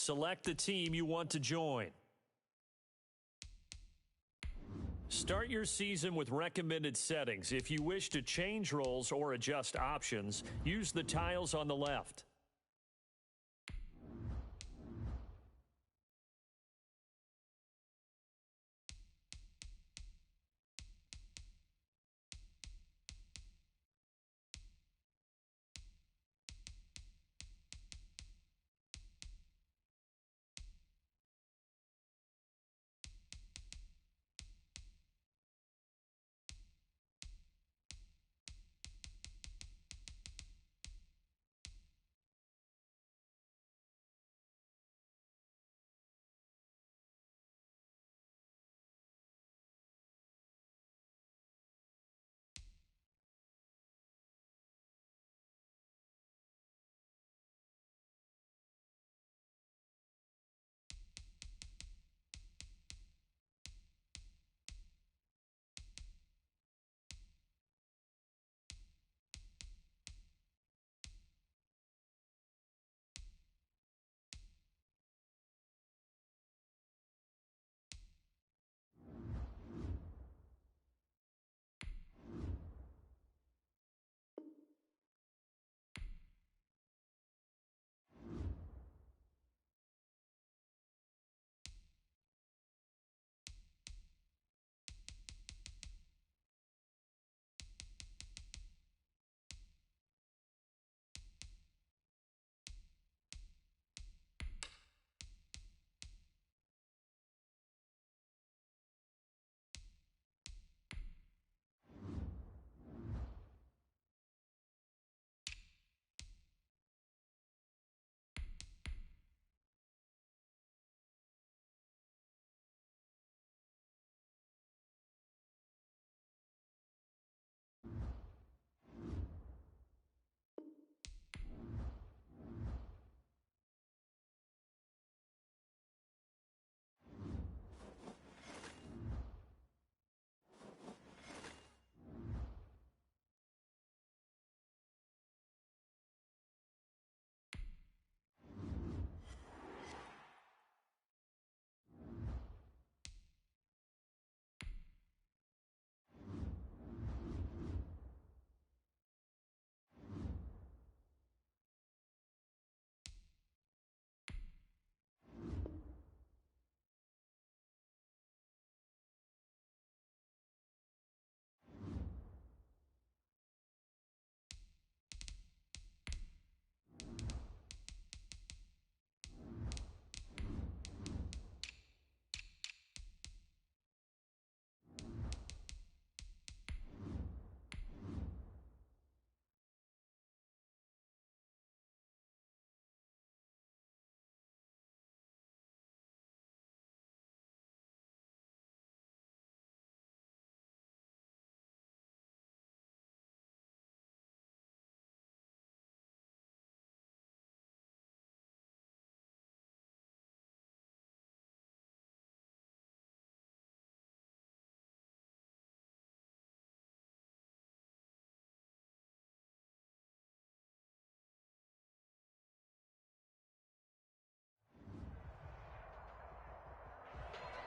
Select the team you want to join. Start your season with recommended settings. If you wish to change roles or adjust options, use the tiles on the left.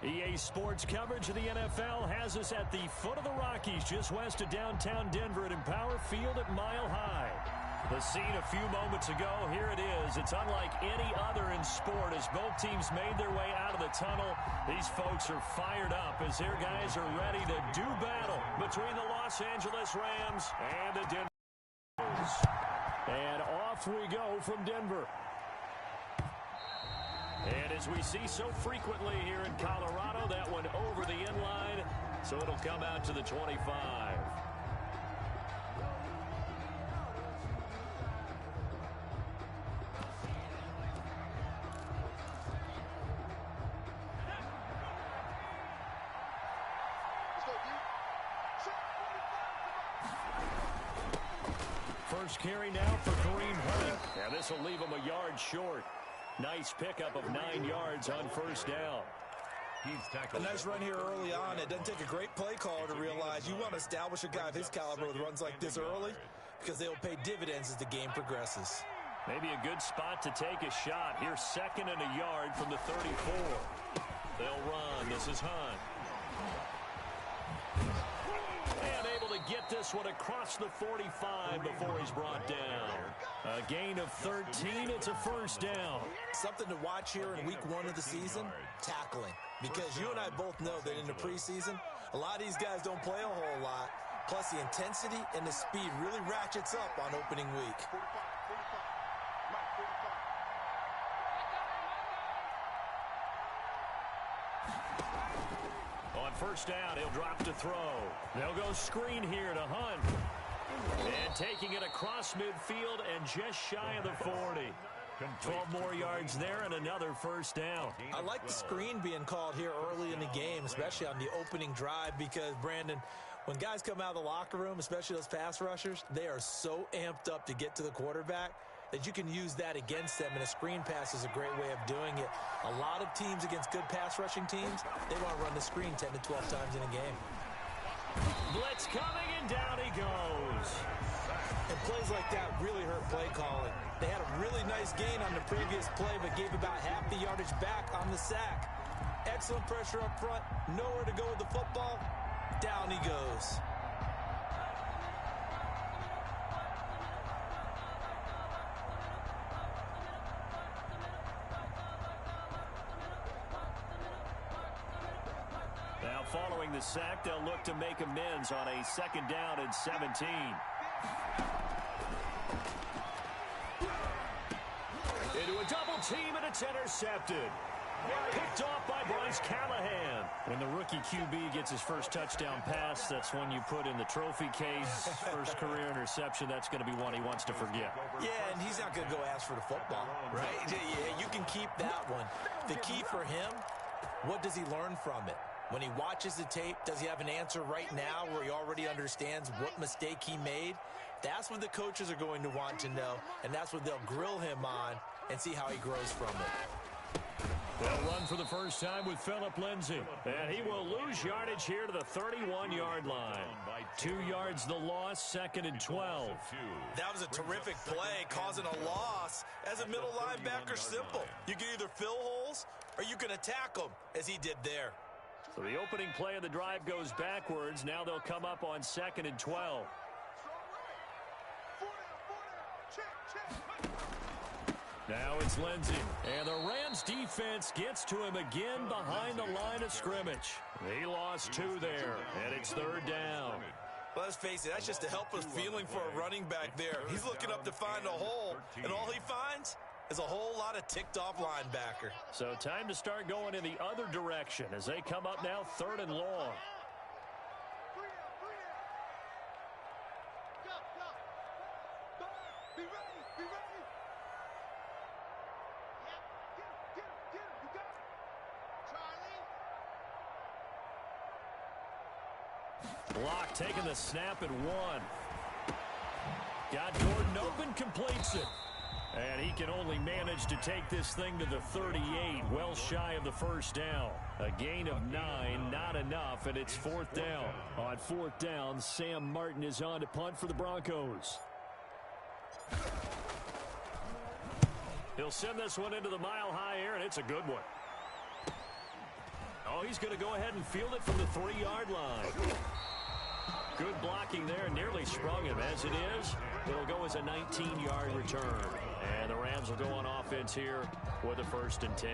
EA Sports coverage of the NFL has us at the foot of the Rockies, just west of downtown Denver at Empower Field at Mile High. The scene a few moments ago, here it is. It's unlike any other in sport as both teams made their way out of the tunnel. These folks are fired up as their guys are ready to do battle between the Los Angeles Rams and the Denver Broncos. And off we go from Denver. And as we see so frequently here in Colorado, that one over the end line, so it'll come out to the 25. First carry now for Kareem Hunt. And this will leave him a yard short. Nice pickup of 9 yards on first down. A nice run here early on. It doesn't take a great play caller to realize you want to establish a guy of his caliber with runs like this early because they will pay dividends as the game progresses. Maybe a good spot to take a shot. Here's 2nd and a yard from the 34. They'll run. This is Hunt. And able to get this one across the 45 before he's brought down. A gain of 13. It's a first down. Something to watch here in week 1 of the season, tackling. Because you and I both know that in the preseason, a lot of these guys don't play a whole lot. Plus, the intensity and the speed really ratchets up on opening week. On first down, he'll drop to throw. They'll go screen here to Hunt. And taking it across midfield and just shy of the 40. 12 more yards there and another first down. I like the screen being called here early in the game, especially on the opening drive, because, Brandon, when guys come out of the locker room, especially those pass rushers, they are so amped up to get to the quarterback that you can use that against them, and a screen pass is a great way of doing it. A lot of teams against good pass rushing teams, they want to run the screen 10 to 12 times in a game. Blitz coming, and down he goes. And plays like that really hurt play calling. They had a really nice gain on the previous play, but gave about half the yardage back on the sack. Excellent pressure up front, nowhere to go with the football. Down he goes. Now following the sack, they'll look to make amends on a 2nd down and 17. Into a double team, and it's intercepted. Picked off by Bryce Callahan. When the rookie QB gets his first touchdown pass, that's one you put in the trophy case. First career interception, that's going to be one he wants to forget. Yeah, and he's not going to go ask for the football, right? Yeah, you can keep that one. The key for him, what does he learn from it? When he watches the tape, does he have an answer right now where he already understands what mistake he made? That's what the coaches are going to want to know, and that's what they'll grill him on and see how he grows from it. They'll run for the first time with Phillip Lindsay. And he will lose yardage here to the 31-yard line. 2 yards the loss, 2nd and 12. That was a terrific play, causing a loss. As a middle linebacker, simple. You can either fill holes or you can attack them, as he did there. So the opening play of the drive goes backwards. Now they'll come up on 2nd and 12. Now it's Lindsay, and the Rams defense gets to him again behind the line of scrimmage. He lost 2 there, and it's 3rd down. Let's face it, that's just a helpless feeling for a running back there. He's looking up to find a hole, and all he finds is a whole lot of ticked-off linebacker. So time to start going in the other direction as they come up now 3rd and long. Block taking the snap at 1. Got Gordon open, completes it. And he can only manage to take this thing to the 38, well shy of the first down. A gain of 9, not enough, and it's 4th down. On 4th down, Sam Martin is on to punt for the Broncos. He'll send this one into the mile-high air, and it's a good one. Oh, he's going to go ahead and field it from the 3-yard line. Good blocking there, nearly sprung him. As it is, it'll go as a 19-yard return. And the Rams will go on offense here with a 1st and 10.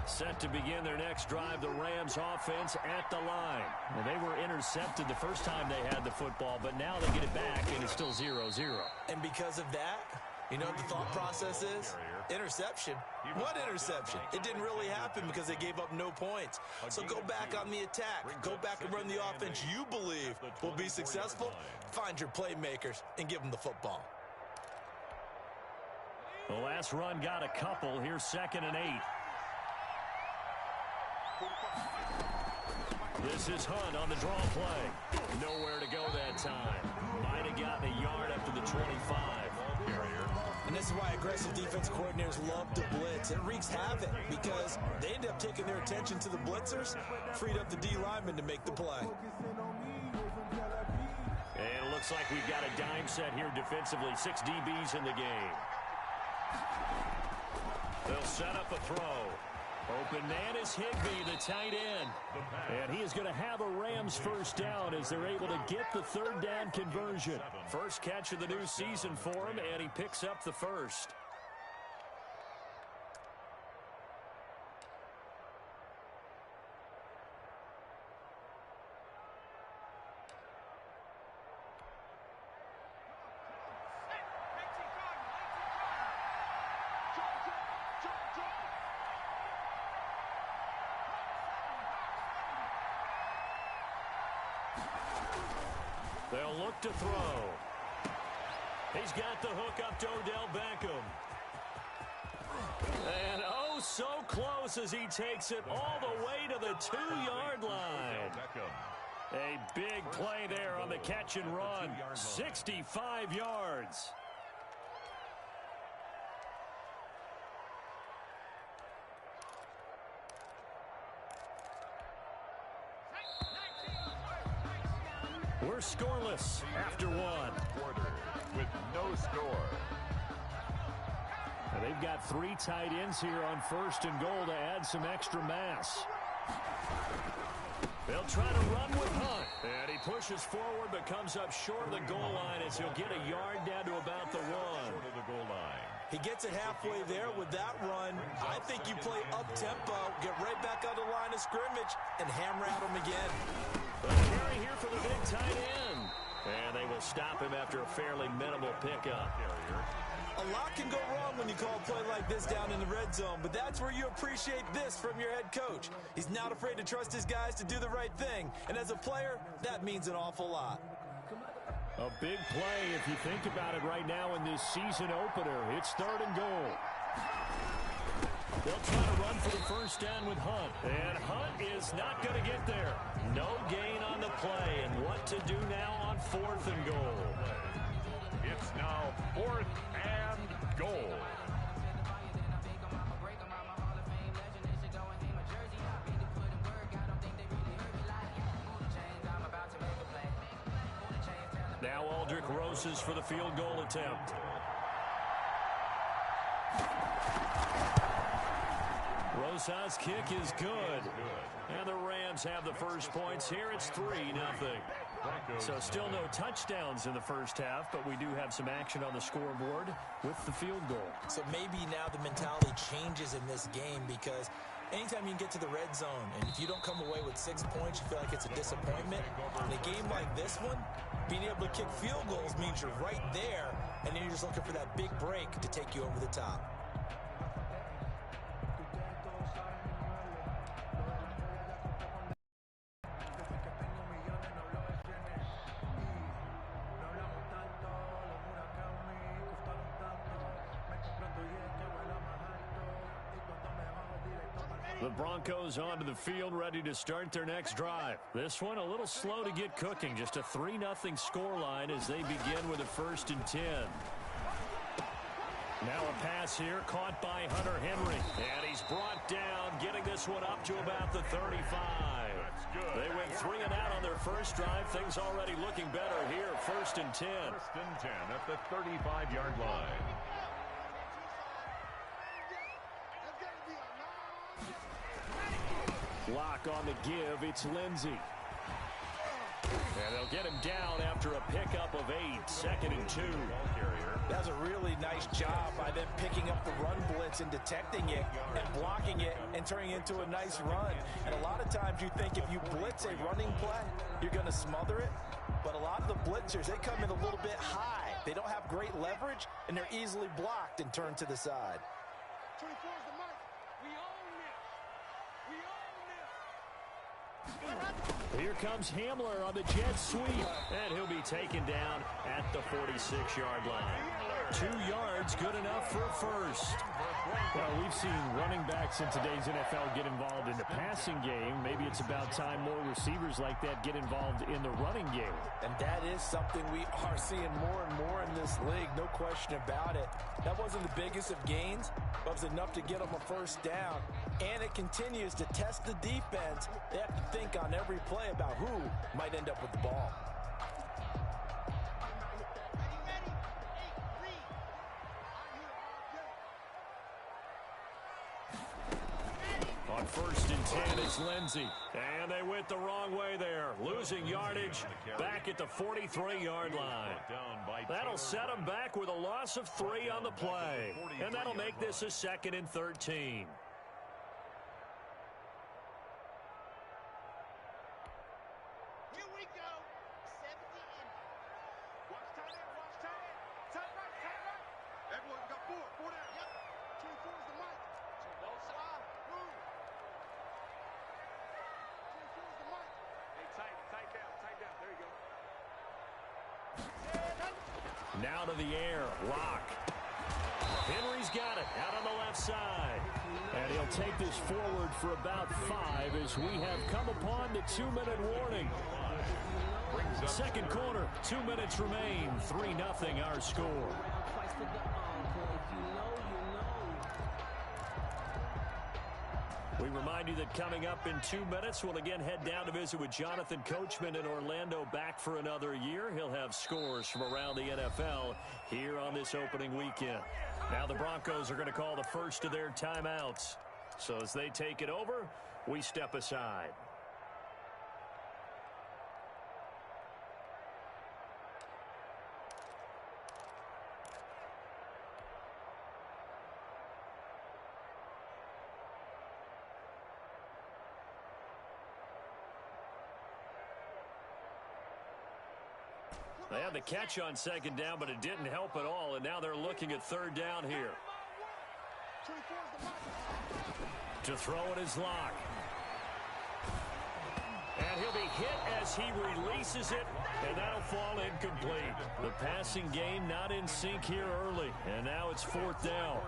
Set to begin their next drive, the Rams offense at the line. Well, they were intercepted the first time they had the football, but now they get it back, and it's still 0-0. And because of that, you know what the thought process is? Interception. What interception? It didn't really happen because they gave up no points. So go back on the attack. Go back and run the offense you believe will be successful. Find your playmakers and give them the football. The last run got a couple. Here's 2nd and 8. This is Hunt on the draw play. Nowhere to go that time. Might have gotten a yard up to the 25. And this is why aggressive defense coordinators players love to blitz. It wreaks havoc because they end up taking their attention to the blitzers, freed up the D lineman to make the play. And it looks like we've got a dime set here defensively. 6 DBs in the game. They'll set up a throw. Open man is Higbee, the tight end. And he is going to have a Rams first down as they're able to get the third down conversion. First catch of the new season for him, and he picks up the first. They'll look to throw. He's got the hook up to Odell Beckham. And oh, so close as he takes it all the way to the 2-yard line. A big play there on the catch and run. 65 yards. We're scoreless after one. Quarter with no score. And they've got 3 tight ends here on first and goal to add some extra mass. They'll try to run with Hunt. And he pushes forward but comes up short of the goal line as he'll get a yard down to about the 1. Short of the goal line. He gets it halfway there with that run. I think you play up-tempo, get right back on the line of scrimmage, and hammer at him again. The carry here for the big tight end. And they will stop him after a fairly minimal pickup. A lot can go wrong when you call a play like this down in the red zone, but that's where you appreciate this from your head coach. He's not afraid to trust his guys to do the right thing, and as a player, that means an awful lot. A big play if you think about it right now in this season opener. It's 3rd and goal. They'll try to run for the first down with Hunt. And Hunt is not going to get there. No gain on the play. And what to do now on 4th and goal. It's now 4th and goal. Now Aldrick Rosas for the field goal attempt. Rosas' kick is good. And the Rams have the first points here. It's 3-0. So still no touchdowns in the first half, but we do have some action on the scoreboard with the field goal. So maybe now the mentality changes in this game because anytime you can get to the red zone, and if you don't come away with 6 points, you feel like it's a disappointment. In a game like this one, being able to kick field goals means you're right there, and then you're just looking for that big break to take you over the top. The Broncos onto the field, ready to start their next drive. This one a little slow to get cooking. Just a 3-0 scoreline as they begin with a 1st and 10. Now a pass here caught by Hunter Henry. And he's brought down, getting this one up to about the 35. They went 3 and out on their first drive. Things already looking better here. 1st and 10. 1st and 10 at the 35-yard line. Lock on the give. It's Lindsey. And they'll get him down after a pickup of 8. 2nd and 2. That was a really nice job by them picking up the run blitz and detecting it and blocking it and turning it into a nice run. And a lot of times you think if you blitz a running play, you're going to smother it. But a lot of the blitzers, they come in a little bit high. They don't have great leverage, and they're easily blocked and turned to the side. Here comes Hamler on the jet sweep, and he'll be taken down at the 46-yard line. 2 yards, good enough for a first. Well, we've seen running backs in today's NFL get involved in the passing game. Maybe it's about time more receivers like that get involved in the running game. And that is something we are seeing more and more in this league, no question about it. That wasn't the biggest of gains, but it was enough to get them a first down. And it continues to test the defense. They have to think on every play about who might end up with the ball. On 1st and 10, it's Lindsey. And they went the wrong way there. Losing yardage back at the 43-yard line. That'll set them back with a loss of 3 on the play. And that'll make this a 2nd and 13. Now to the air, Lock. Henry's got it out on the left side. And he'll take this forward for about 5 as we have come upon the 2-minute warning. Second quarter, 2 minutes remain. 3-0 our score. We remind you that coming up in 2 minutes, we'll again head down to visit with Jonathan Coachman in Orlando, back for another year. He'll have scores from around the NFL here on this opening weekend. Now the Broncos are going to call the first of their timeouts. So as they take it over, we step aside. They had the catch on 2nd down, but it didn't help at all, and now they're looking at 3rd down here. To throw it is Lock. And he'll be hit as he releases it, and that'll fall incomplete. The passing game not in sync here early, and now it's 4th down.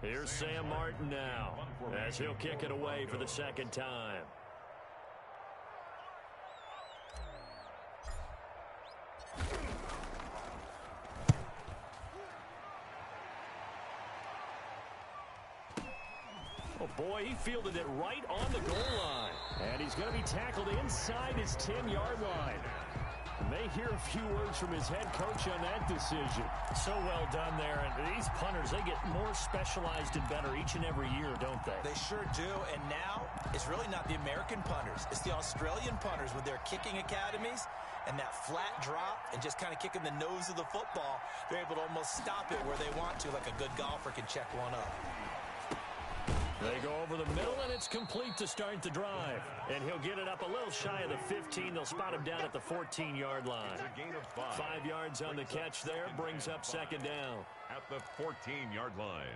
Here's Sam Martin now as he'll kick it away for the second time. Oh, boy, he fielded it right on the goal line. And he's going to be tackled inside his 10-yard line. May hear a few words from his head coach on that decision. So well done there. And these punters, they get more specialized and better each and every year, don't they? They sure do. And now it's really not the American punters. It's the Australian punters with their kicking academies and that flat drop and just kind of kicking the nose of the football. They're able to almost stop it where they want to, like a good golfer can check one up. They go over the middle, and it's complete to start the drive. And he'll get it up a little shy of the 15. They'll spot him down at the 14-yard line. It's a gain of 5. 5 yards on the catch there. Brings up second down. At the 14-yard line.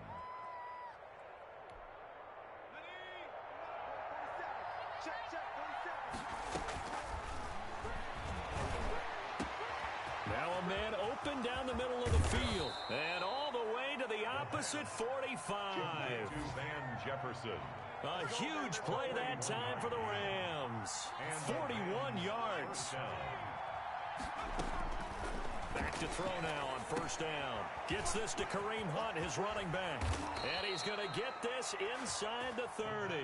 Now a man open down the middle of the field. And all the way to the opposite 45. To Van Jefferson. A huge play that time for the Rams. 41 yards. Back to throw now on first down. Gets this to Kareem Hunt, his running back. And he's going to get this inside the 30.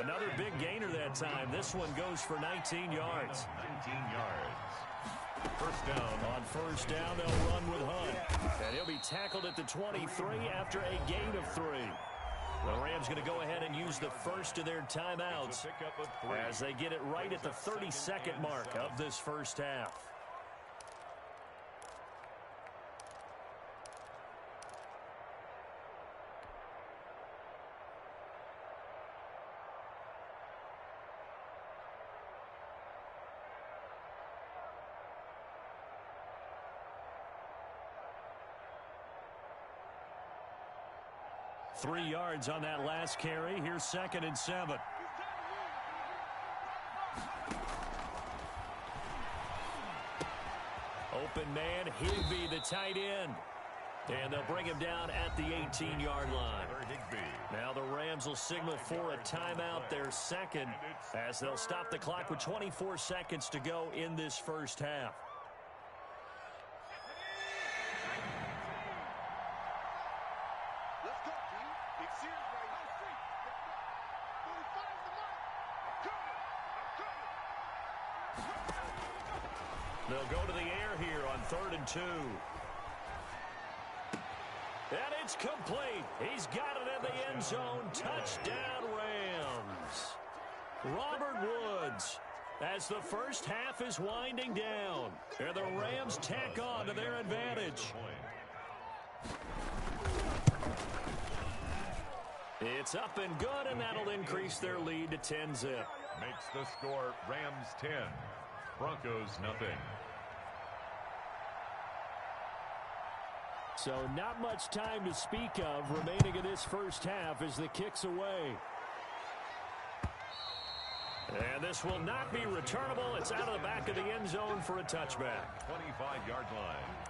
Another big gainer that time. This one goes for 19 yards. 19 yards. First down. On first down, they'll run with Hunt. And he'll be tackled at the 23 after a gain of 3. The Rams going to go ahead and use the first of their timeouts as they get it right at the 32nd mark of this first half. Three yards on that last carry. Here's second and 7. Open man, Higbee, the tight end. And they'll bring him down at the 18-yard line. Now the Rams will signal for a timeout, their second, as they'll stop the clock with 24 seconds to go in this first half. They'll go to the air here on 3rd and 2. And it's complete. He's got it in the end zone. Touchdown, Rams. Robert Woods, as the first half is winding down. And the Rams tack on to their advantage. It's up and good, and that'll increase their lead to 10-zip. Makes the score Rams 10, Broncos nothing. So not much time to speak of remaining in this first half as the kick's away. And this will not be returnable. It's out of the back of the end zone for a touchback. 25-yard line.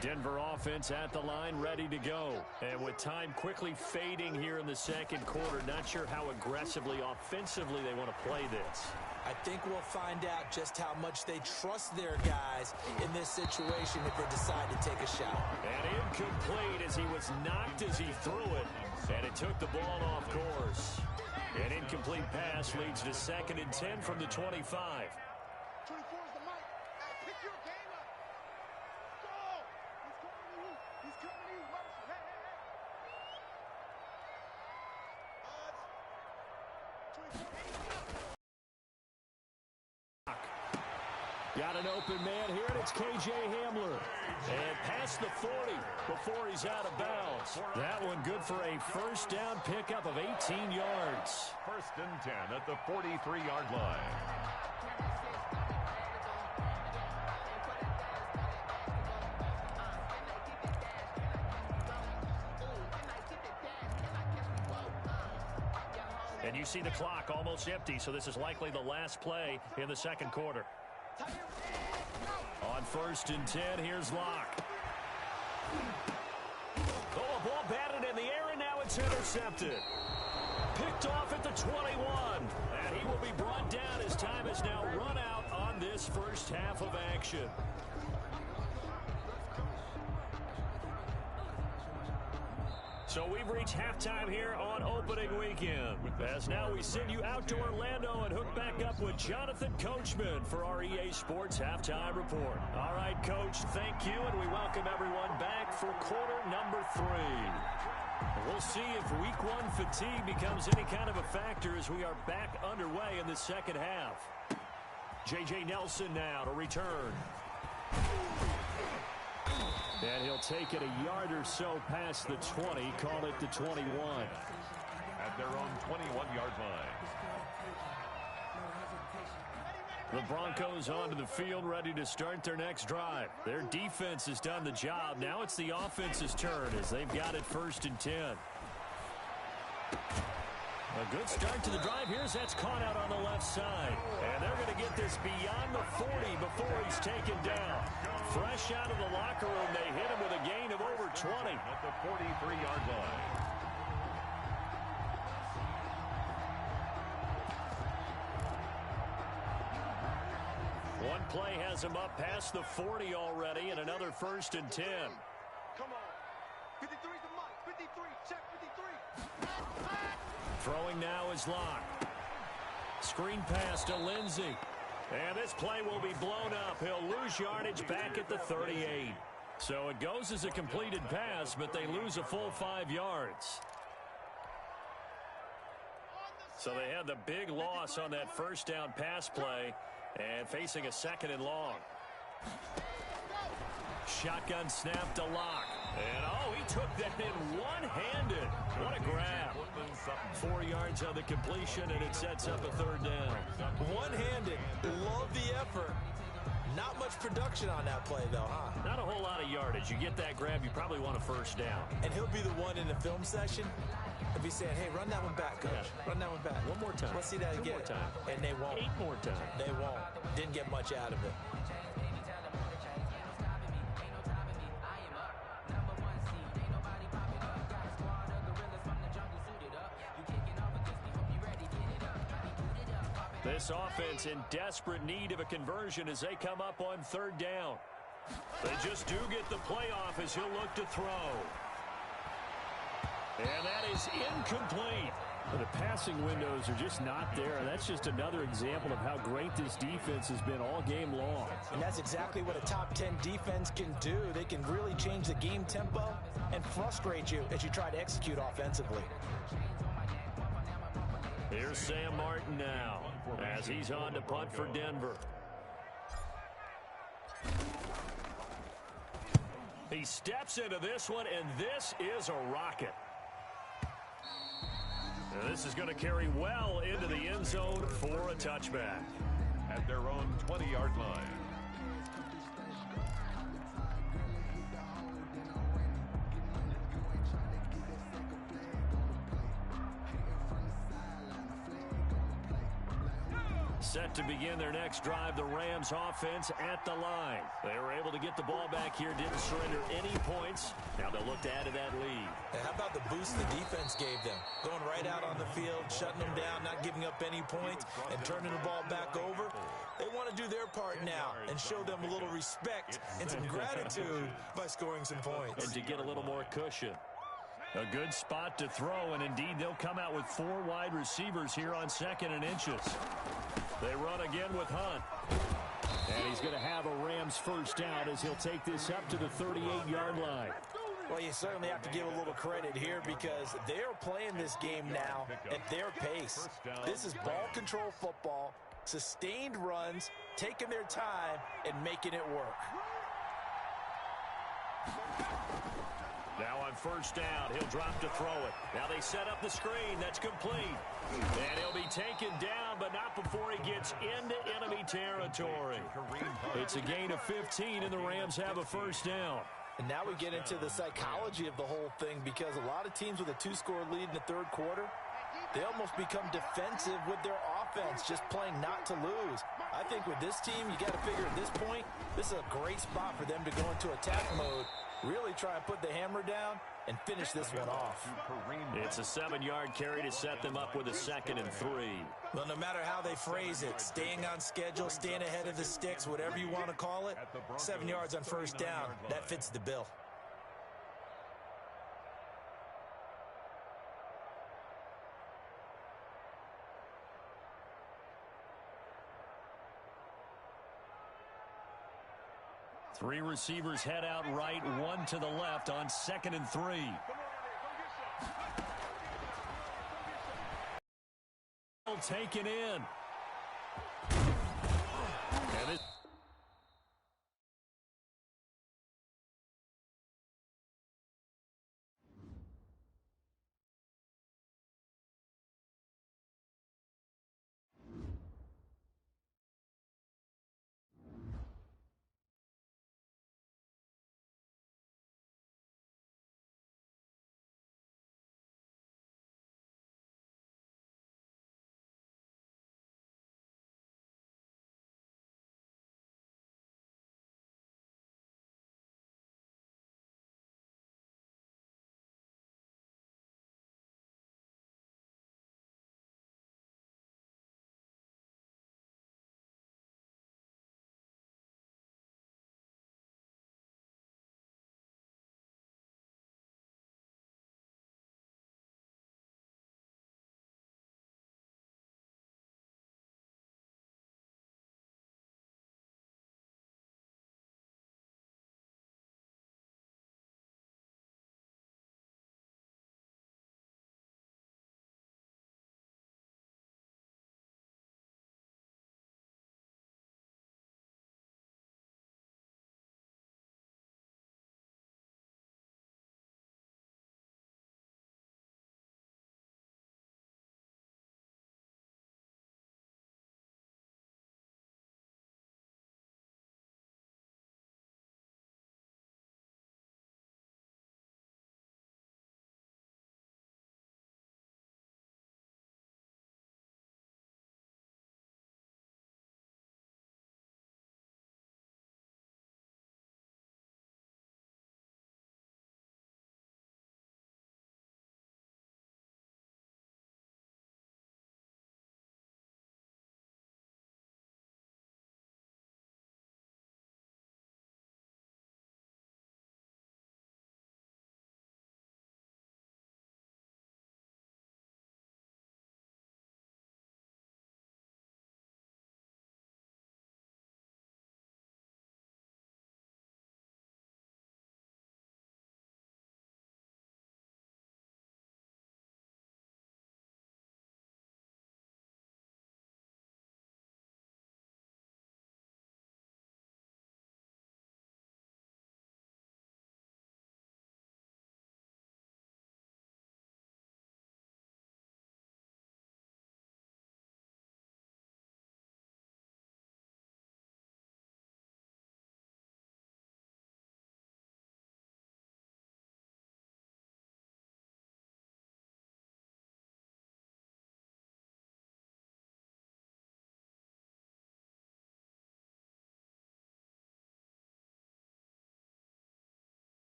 Denver offense at the line, ready to go. And with time quickly fading here in the second quarter, not sure how aggressively, offensively they want to play this. I think we'll find out just how much they trust their guys in this situation if they decide to take a shot. And incomplete as he was knocked as he threw it. And it took the ball off course. An incomplete pass leads to 2nd and 10 from the 25. Got an open man here, and it's K.J. Hamler. And past the 40 before he's out of bounds. That one good for a first down pickup of 18 yards. 1st and 10 at the 43-yard line. And you see the clock almost empty, so this is likely the last play in the second quarter. On 1st and 10, here's Locke. Oh, a ball batted in the air, and now it's intercepted. Picked off at the 21. And he will be brought down as time has now run out on this first half of action. So we've reached halftime here on opening weekend. As now we send you out to Orlando and hook back up with Jonathan Coachman for our EA Sports Halftime Report. All right, Coach, thank you, and we welcome everyone back for quarter number 3. We'll see if week 1 fatigue becomes any kind of a factor as we are back underway in the second half. J.J. Nelson now to return. And he'll take it a yard or so past the 20, call it the 21. At their own 21-yard line. The Broncos onto the field, ready to start their next drive. Their defense has done the job. Now it's the offense's turn as they've got it 1st and 10. A good start to the drive. Here's that's caught out on the left side. And they're going to get this beyond the 40 before he's taken down. Fresh out of the locker room, they hit him with a gain of over 20. At the 43-yard line. One play has him up past the 40 already, and another 1st and 10. Come on. 53's the mark. 53. Check 53. Throwing now is Locke. Screen pass to Lindsey. And this play will be blown up. He'll lose yardage back at the 38. So it goes as a completed pass, but they lose a full 5 yards. So they had the big loss on that first down pass play and facing a 2nd and long. Shotgun snap to Locke. And, oh, he took that in one-handed. What a grab. 4 yards on the completion, and it sets up a 3rd down. One-handed. Love the effort. Not much production on that play, though, huh? Not a whole lot of yardage. You get that grab, you probably want a 1st down. And he'll be the one in the film session. He'll be saying, hey, run that one back, Coach. Yeah. Run that one back. One more time. Let's see that 2 again. more time. And they won't. 8 more times. They won't. Didn't get much out of it. This offense in desperate need of a conversion as they come up on 3rd down. They just do get the playoff as he'll look to throw. And that is incomplete. The passing windows are just not there. And that's just another example of how great this defense has been all game long. And that's exactly what a top 10 defense can do. They can really change the game tempo and frustrate you as you try to execute offensively. Here's Sam Martin now as he's on to punt for Denver. He steps into this one, and this is a rocket. Now this is going to carry well into the end zone for a touchback. At their own 20-yard line. Set to begin their next drive, the Rams offense at the line. They were able to get the ball back here, didn't surrender any points. Now they'll look to add to that lead. And how about the boost the defense gave them? Going right out on the field, shutting them down, not giving up any points, and turning the ball back over. They want to do their part now and show them a little respect and some gratitude by scoring some points. And to get a little more cushion. A good spot to throw, and indeed they'll come out with 4 wide receivers here on 2nd and inches. They run again with Hunt. And he's going to have a Rams 1st down as he'll take this up to the 38-yard line. Well, you certainly have to give a little credit here because they're playing this game now at their pace. This is ball control football, sustained runs, taking their time, and making it work. Now on 1st down, he'll drop to throw it. Now they set up the screen. That's complete. And he'll be taken down, but not before he gets into enemy territory. It's a gain of 15, and the Rams have a 1st down. And now we get into the psychology of the whole thing because a lot of teams with a 2-score lead in the 3rd quarter, They almost become defensive with their offense, just playing not to lose. I think with this team, you got to figure at this point, this is a great spot for them to go into attack mode, really try and put the hammer down and finish this one off. It's a 7-yard carry to set them up with a 2nd and 3. Well, no matter how they phrase it, staying on schedule, staying ahead of the sticks, whatever you want to call it, 7 yards on first down, that fits the bill. Three receivers head out right, one to the left on 2nd and 3. Taken in. And it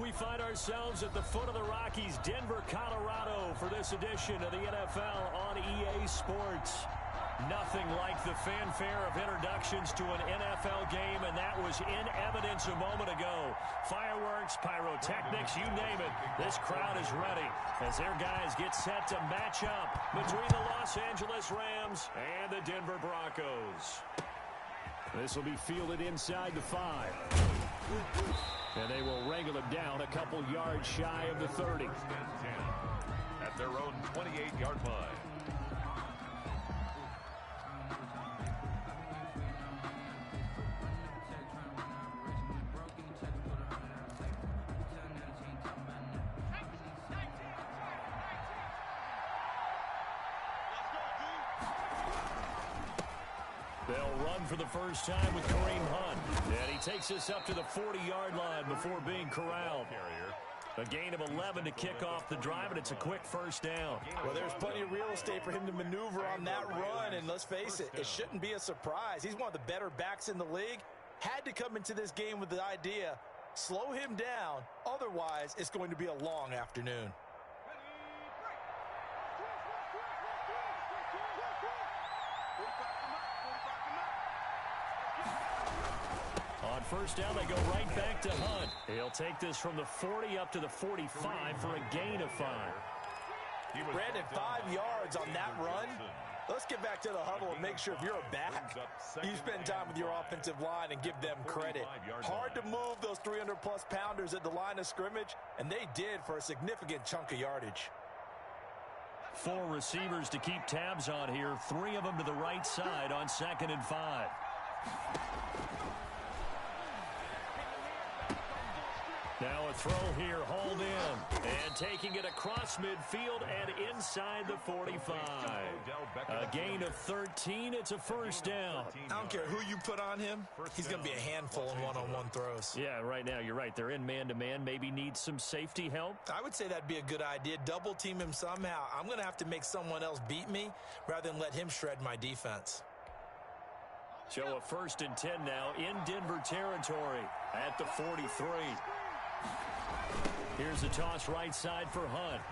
We find ourselves at the foot of the Rockies, Denver, Colorado, for this edition of the NFL on EA Sports. Nothing like the fanfare of introductions to an NFL game, and that was in evidence a moment ago. Fireworks, pyrotechnics, you name it. This crowd is ready as their guys get set to match up between the Los Angeles Rams and the Denver Broncos. This will be fielded inside the 5. And they will wrangle him down a couple yards shy of the 30. At their own 28-yard line. They'll run for the first time with Kareem Hunt. And he takes us up to the 40-yard line before being corralled. A gain of 11 to kick off the drive, and it's a quick first down. Well, there's plenty of real estate for him to maneuver on that run, and let's face it, it shouldn't be a surprise. He's one of the better backs in the league. Had to come into this game with the idea, slow him down, otherwise it's going to be a long afternoon. On first down, they go right back to Hunt. He'll take this from the 40 up to the 45 for a gain of 5. Brandon, 5 yards on that run. Let's get back to the huddle and make sure if you're a back, you spend time with your offensive line and give them credit. Hard to move those 300-plus pounders at the line of scrimmage, and they did for a significant chunk of yardage. 4 receivers to keep tabs on here. 3 of them to the right side on 2nd and 5. Now a throw here, hauled in, and taking it across midfield and inside the 45. A gain of 13, it's a first down. I don't care who you put on him, he's going to be a handful in one-on-one throws. Yeah, right now, you're right. They're in man-to-man, maybe need some safety help. I would say that'd be a good idea. Double team him somehow. I'm going to have to make someone else beat me rather than let him shred my defense. So a 1st and 10 now in Denver territory at the 43. Here's a toss right side for Hunt.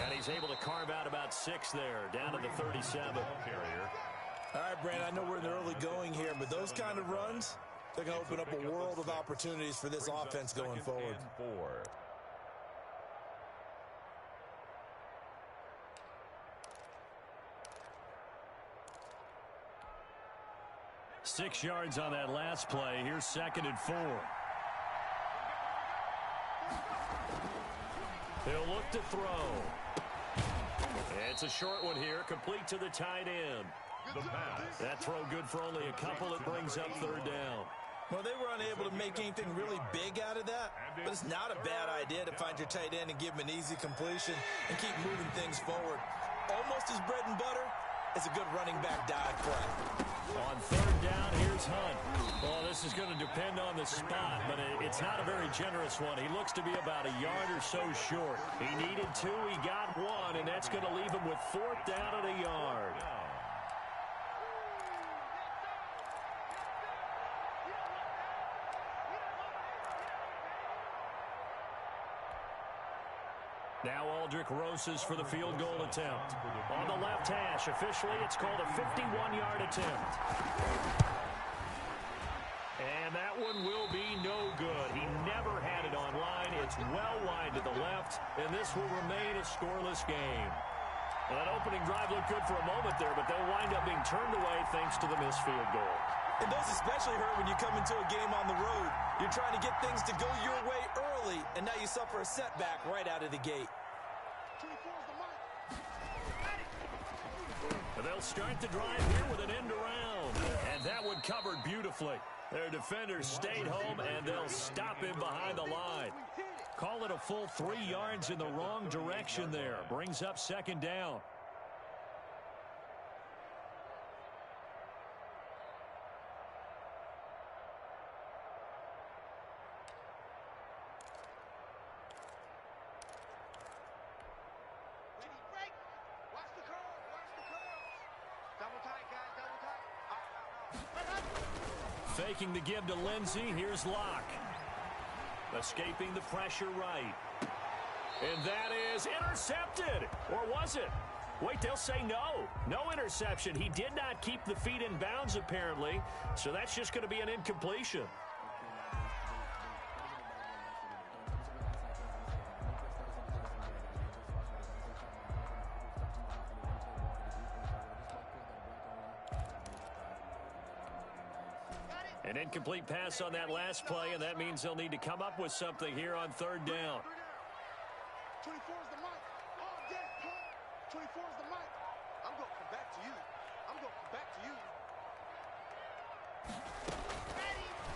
And he's able to carve out about 6 there, down to the 37. All right, Brandon, I know we're in the early going here, but those kind of runs, they're going to open up a world of opportunities for this offense going forward. 6 yards on that last play. Here's 2nd and 4. He'll look to throw. It's a short one here, complete to the tight end. That throw good for only a couple. It brings up 3rd down. Well, they were unable to make anything really big out of that, but it's not a bad idea to find your tight end and give him an easy completion and keep moving things forward. Almost his bread and butter is a good running back dive play. On 3rd down, here's Hunt. Well, this is going to depend on the spot, but it's not a very generous one. He looks to be about a yard or so short. He needed 2, he got 1, and that's going to leave him with 4th down at a yard. Now Aldrick Rosas for the field goal attempt. On the left hash, officially it's called a 51-yard attempt. And that one will be no good. He never had it on line. It's well wide to the left, and this will remain a scoreless game. Well, that opening drive looked good for a moment there, but they'll wind up being turned away thanks to the missed field goal. And those especially hurt when you come into a game on the road. You're trying to get things to go your way early, and now you suffer a setback right out of the gate. They'll start the drive here with an end around. And that one covered beautifully. Their defenders stayed home, and they'll stop him behind the line. Call it a full 3 yards in the wrong direction there. Brings up 2nd down. Faking the give to Lindsey. Here's Locke. Escaping the pressure right. And that is intercepted. Or was it? Wait, they'll say no. No interception. He did not keep the feet in bounds, apparently. So that's just going to be an incompletion. An incomplete pass on that last play, and that means they'll need to come up with something here on third down. 24 is the mic. All day, punk. 24 is the mic. I'm going to come back to you. I'm going to come back to you.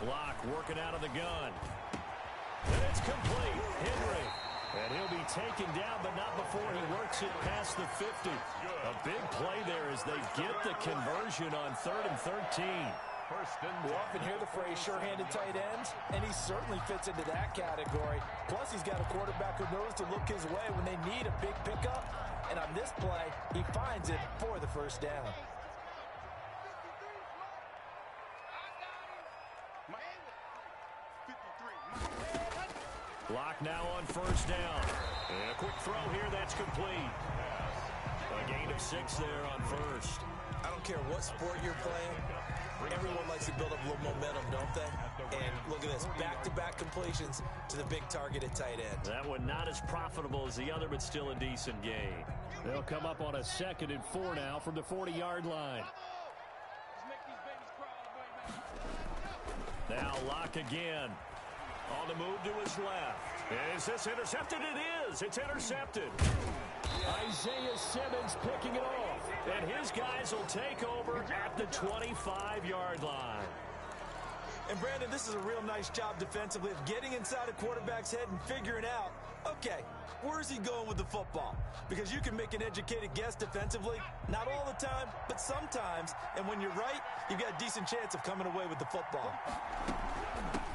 Block working out of the gun. And it's complete. Henry. And he'll be taken down, but not before he works it past the 50. A big play there as they get the conversion on 3rd and 13. We often hear the phrase sure-handed tight ends, and he certainly fits into that category. Plus, he's got a quarterback who knows to look his way when they need a big pickup. And on this play, he finds it for the first down. Block now on first down. And a quick throw here, that's complete. A gain of 6 there on first. I don't care what sport you're playing. Everyone likes to build up a little momentum, don't they? And look at this, back-to-back completions to the big target at tight end. That one not as profitable as the other, but still a decent gain. They'll come up on a 2nd and 4 now from the 40-yard line. Now Locke again. On the move to his left. Is this intercepted? It is. It's intercepted. Isaiah Simmons picking it off. And his guys will take over at the 25-yard line. And, Brandon, this is a real nice job defensively of getting inside a quarterback's head and figuring out, okay, where's he going with the football? Because you can make an educated guess defensively, not all the time, but sometimes. And when you're right, you've got a decent chance of coming away with the football.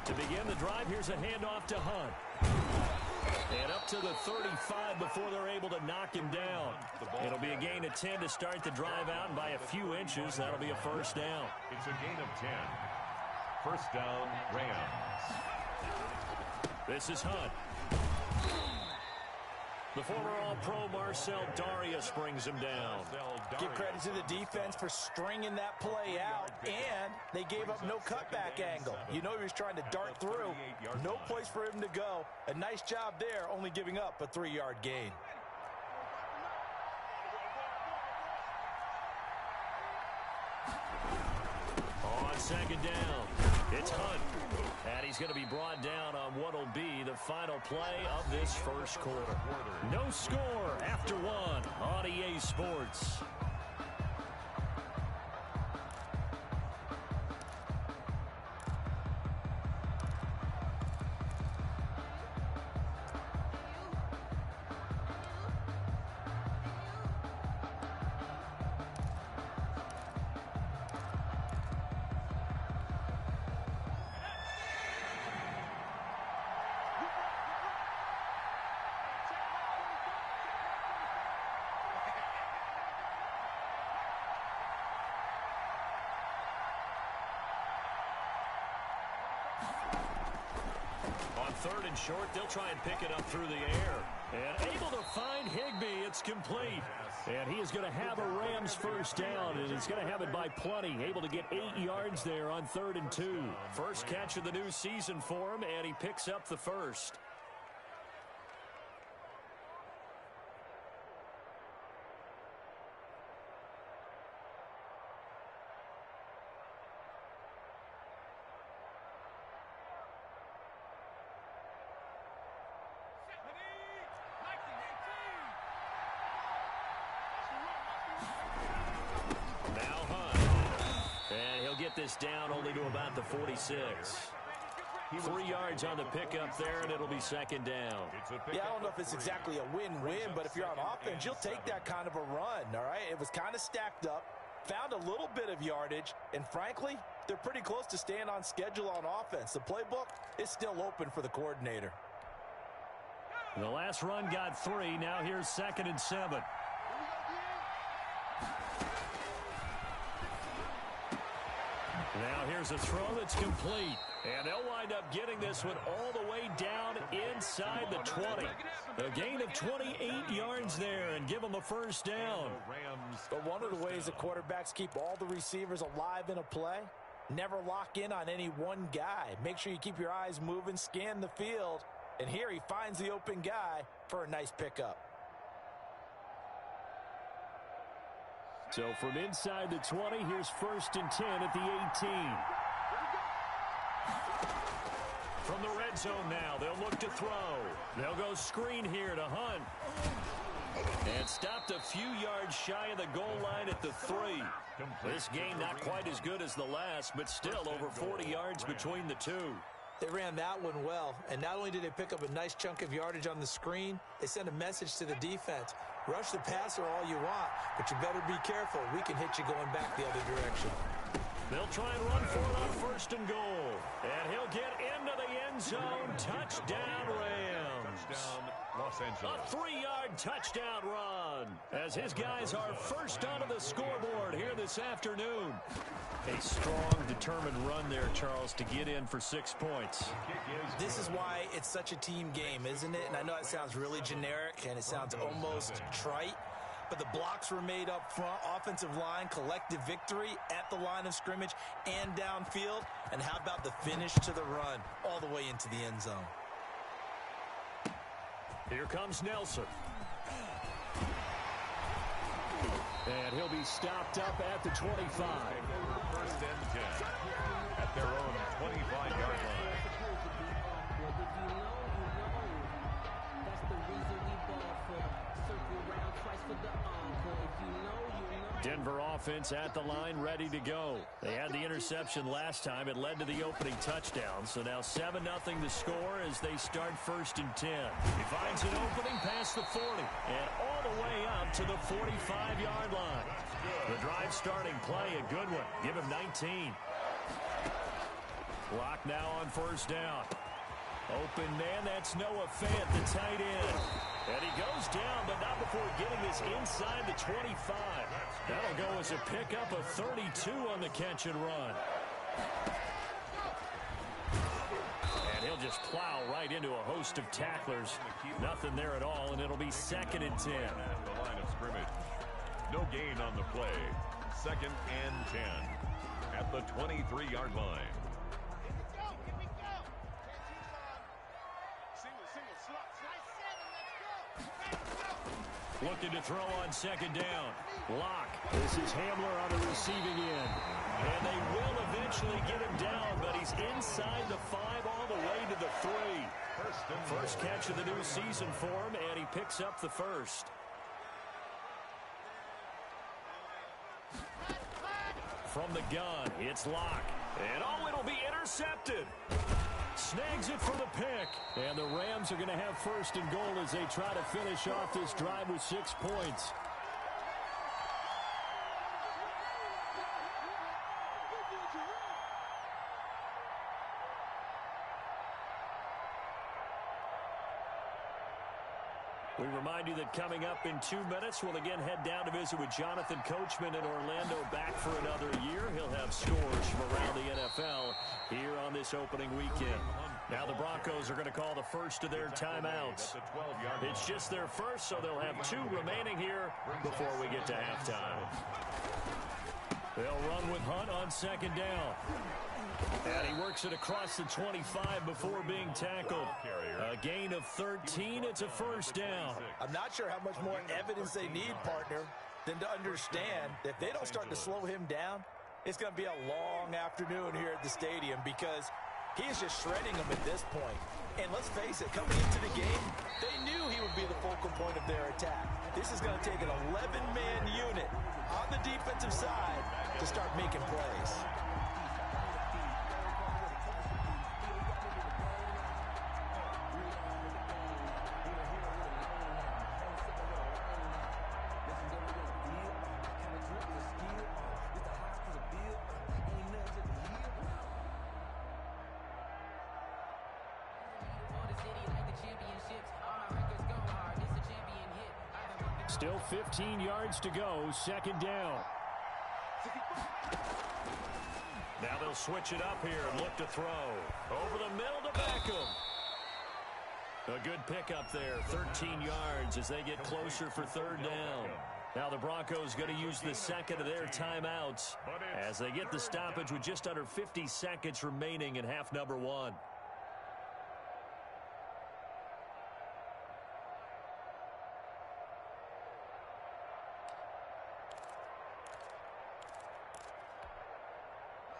To begin the drive, here's a handoff to Hunt. And up to the 35 before they're able to knock him down. It'll be a gain of 10 to start the drive out, and by a few inches, that'll be a first down. It's a gain of 10. First down, Rams. This is Hunt. The former All-Pro Marcel Darius brings him down. Give credit to the defense for stringing that play out, and they gave up no cutback angle. You know he was trying to dart through. No place for him to go. A nice job there, only giving up a 3-yard gain. On second down, it's Hunt. And he's going to be brought down on what will be the final play of this first quarter. No score after 1 on EA Sports. On 3rd and short, they'll try and pick it up through the air. And able to find Higbee. It's complete. And he is going to have a Rams first down, and he's going to have it by plenty. Able to get 8 yards there on 3rd and 2. First catch of the new season for him, and he picks up the first. This down only to about the 46. 3 yards on the pickup there, and it'll be second down. Yeah, I don't know if it's exactly a win-win, but if you're on offense, you'll take that kind of a run, all right? It was kind of stacked up, found a little bit of yardage, and frankly, they're pretty close to staying on schedule on offense. The playbook is still open for the coordinator. The last run got 3. Now here's 2nd and 7. Now here's a throw that's complete. And they'll wind up getting this one all the way down inside the 20. A gain of 28 yards there and give them a first down. But one of the ways the quarterbacks keep all the receivers alive in a play, never lock in on any one guy. Make sure you keep your eyes moving, scan the field. And here he finds the open guy for a nice pickup. So from inside the 20, here's 1st and 10 at the 18. From the red zone now, they'll look to throw. They'll go screen here to Hunt. And stopped a few yards shy of the goal line at the 3. This game not quite as good as the last, but still over 40 yards between the two. They ran that one well, and not only did they pick up a nice chunk of yardage on the screen, they sent a message to the defense. Rush the passer all you want, but you better be careful. We can hit you going back the other direction. They'll try and run for it on 1st and goal. And he'll get into the end zone. Touchdown, Rams. Touchdown, Los Angeles. A 3-yard touchdown run as his guys are first onto the scoreboard here this afternoon. A strong, determined run there, Charles, to get in for 6 points. This is why it's such a team game, isn't it? And I know it sounds really generic and it sounds almost trite, but the blocks were made up front, offensive line, collective victory at the line of scrimmage and downfield. And how about the finish to the run all the way into the end zone? Here comes Nelson. And he'll be stopped up at the 25. 1st and 10 at their own 25-yard line. Denver offense at the line, ready to go. They had the interception last time. It led to the opening touchdown. So now 7-0 the score as they start 1st and 10. He finds an opening past the 40 and all the way up to the 45-yard line. The drive starting play, a good one. Give him 19. Lock now on 1st down. Open man, that's Noah Fant, the tight end. And he goes down, but not before getting this inside the 25. That'll go as a pickup of 32 on the catch and run. And he'll just plow right into a host of tacklers. Nothing there at all, and it'll be 2nd and 10. The line of scrimmage. No gain on the play. 2nd and 10 at the 23-yard line. Looking to throw on 2nd down. Lock. This is Hamler on the receiving end. And they will eventually get him down, but he's inside the 5 all the way to the 3. First catch of the new season for him, and he picks up the 1st. From the gun, it's Lock. And oh, it'll be intercepted. Snags it for the pick. And the Rams are going to have 1st and goal as they try to finish off this drive with 6 points. We remind you that coming up in 2 minutes, we'll again head down to visit with Jonathan Coachman in Orlando, back for another year. He'll have scores from around the NFL here on this opening weekend. Now the Broncos are going to call the first of their timeouts. It's just their first, so they'll have 2 remaining here before we get to halftime. They'll run with Hunt on 2nd down. And he works it across the 25 before being tackled. A gain of 13. It's a 1st down. I'm not sure how much more evidence they need, partner, than to understand that if they don't start to slow him down, it's going to be a long afternoon here at the stadium because he is just shredding them at this point. And let's face it, coming into the game, they knew he would be the focal point of their attack. This is going to take an 11-man unit on the defensive side to start making plays. Still 15 yards to go, 2nd down. Now they'll switch it up here and look to throw. Over the middle to Beckham. A good pickup there, 13 yards as they get closer for third down. Now the Broncos going to use the second of their timeouts as they get the stoppage with just under 50 seconds remaining in half number one.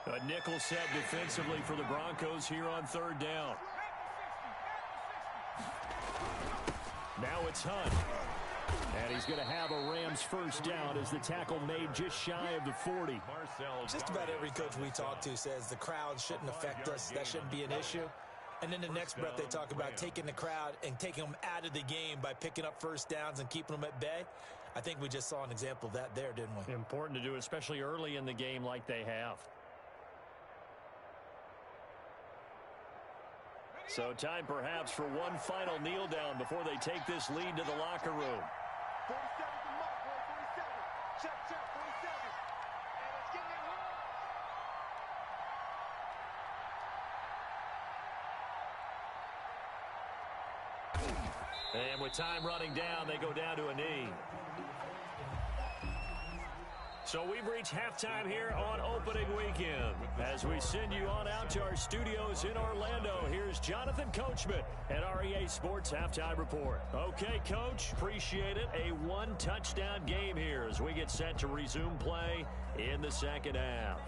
A nickel set defensively for the Broncos here on third down. Now it's Hunt. And he's going to have a Rams first down as the tackle made just shy of the 40. Just about every coach we talk to says the crowd shouldn't affect us. That shouldn't be an issue. And then the next breath they talk about taking the crowd and taking them out of the game by picking up first downs and keeping them at bay. I think we just saw an example of that there, didn't we? Important to do, especially early in the game like they have. So time perhaps for one final kneel down before they take this lead to the locker room. 47's the mark, boy. 47. Check, 47. And it's getting it hard. And with time running down, they go down to a knee. So we've reached halftime here on opening weekend. As we send you on out to our studios in Orlando, here's Jonathan Coachman at REA Sports Halftime Report. Okay, Coach, appreciate it. A one-touchdown game here as we get set to resume play in the second half.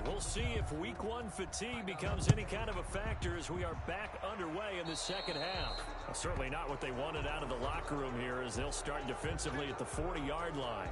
We'll see if week one fatigue becomes any kind of a factor as we are back underway in the second half. Well, certainly not what they wanted out of the locker room here as they'll start defensively at the 40-yard line.